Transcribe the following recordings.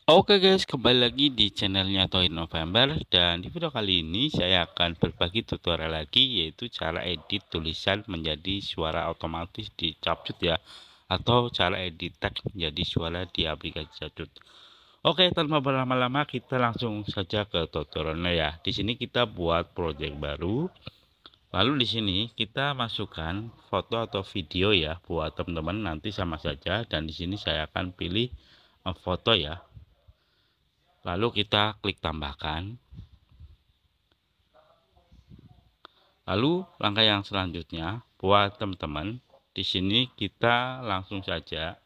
Oke guys, kembali lagi di channelnya Toy November, dan di video kali ini saya akan berbagi tutorial lagi, yaitu cara edit tulisan menjadi suara otomatis di CapCut ya, atau cara edit teks menjadi suara di aplikasi CapCut. Oke, tanpa berlama-lama kita langsung saja ke tutorialnya ya. Di sini kita buat project baru. Lalu di sini kita masukkan foto atau video ya buat teman-teman, nanti sama saja, dan di sini saya akan pilih foto ya. Lalu kita klik tambahkan. Lalu langkah yang selanjutnya buat teman-teman, di sini kita langsung saja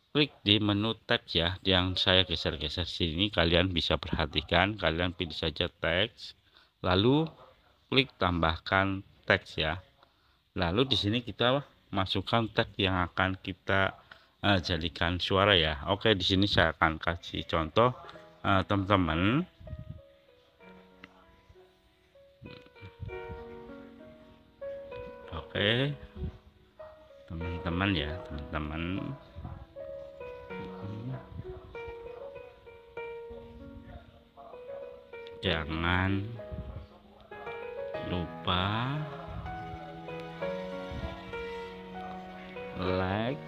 klik di menu teks ya, yang saya geser-geser sini. Kalian bisa perhatikan, kalian pilih saja teks, lalu klik tambahkan teks ya. Lalu di sini kita masukkan teks yang akan kita jadikan suara ya. Oke, di sini saya akan kasih contoh teman-teman. Oke, teman-teman ya, teman-teman. Jangan lupa like,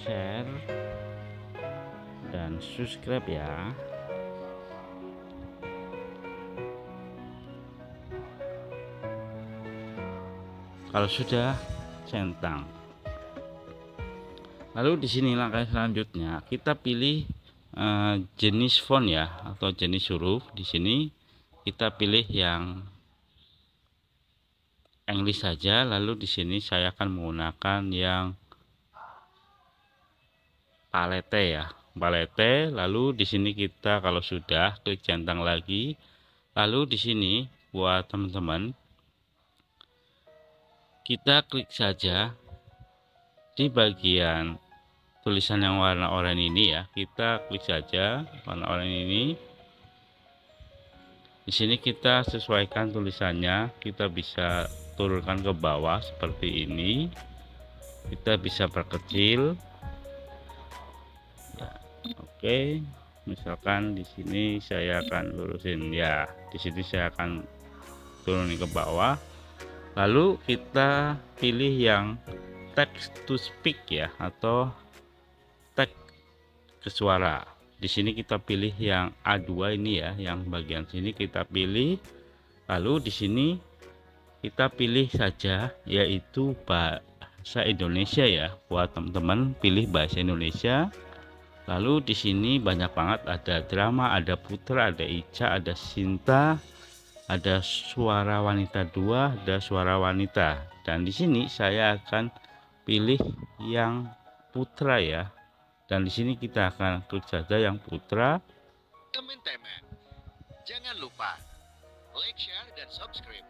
share, dan subscribe ya. Kalau sudah, centang. Lalu di sini langkah selanjutnya kita pilih jenis font ya, atau jenis huruf. Di sini kita pilih yang English saja. Lalu di sini saya akan menggunakan yang palette ya, palette. Lalu di sini kita kalau sudah klik centang lagi. Lalu di sini buat teman-teman, kita klik saja di bagian tulisan yang warna oranye ini ya. Kita klik saja warna oranye ini. Di sini kita sesuaikan tulisannya. Kita bisa turunkan ke bawah seperti ini. Kita bisa perkecil. Ya, oke. Misalkan di sini saya akan lurusin ya. Di sini saya akan turunin ke bawah. Lalu kita pilih yang text to speak ya, atau teks ke suara. Di sini kita pilih yang A2 ini ya, yang bagian sini kita pilih. Lalu di sini kita pilih saja yaitu bahasa Indonesia ya. Buat teman-teman pilih bahasa Indonesia. Lalu di sini banyak banget, ada drama, ada putra, ada Ica, ada Sinta, ada suara wanita 2, ada suara wanita. Dan di sini saya akan pilih yang putra ya. Dan di sini kita akan klik saja yang putra. Teman-teman, jangan lupa like, share, dan subscribe.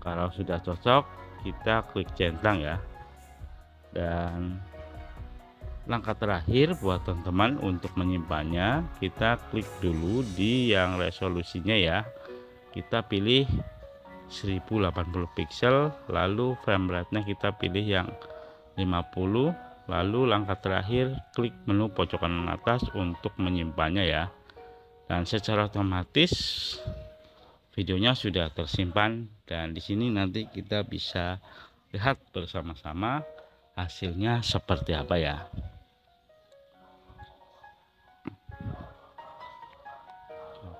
Kalau sudah cocok, kita klik centang ya. Dan langkah terakhir buat teman-teman untuk menyimpannya, kita klik dulu di yang resolusinya ya. Kita pilih 1080 pixel, lalu frame rate-nya kita pilih yang 50. Lalu langkah terakhir klik menu pojok kanan atas untuk menyimpannya ya. Dan secara otomatis videonya sudah tersimpan, dan di sini nanti kita bisa lihat bersama-sama hasilnya seperti apa ya.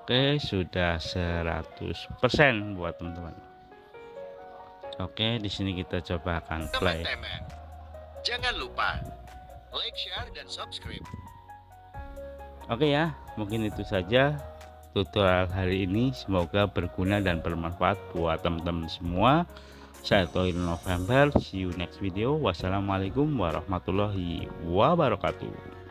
Oke, sudah 100% buat teman-teman. Oke, di sini kita coba akan play. Teman-teman, jangan lupa like, share, dan subscribe. Oke ya, mungkin itu saja tutorial hari ini. Semoga berguna dan bermanfaat buat teman-teman semua. Saya Toy November, see you next video. Wassalamualaikum warahmatullahi wabarakatuh.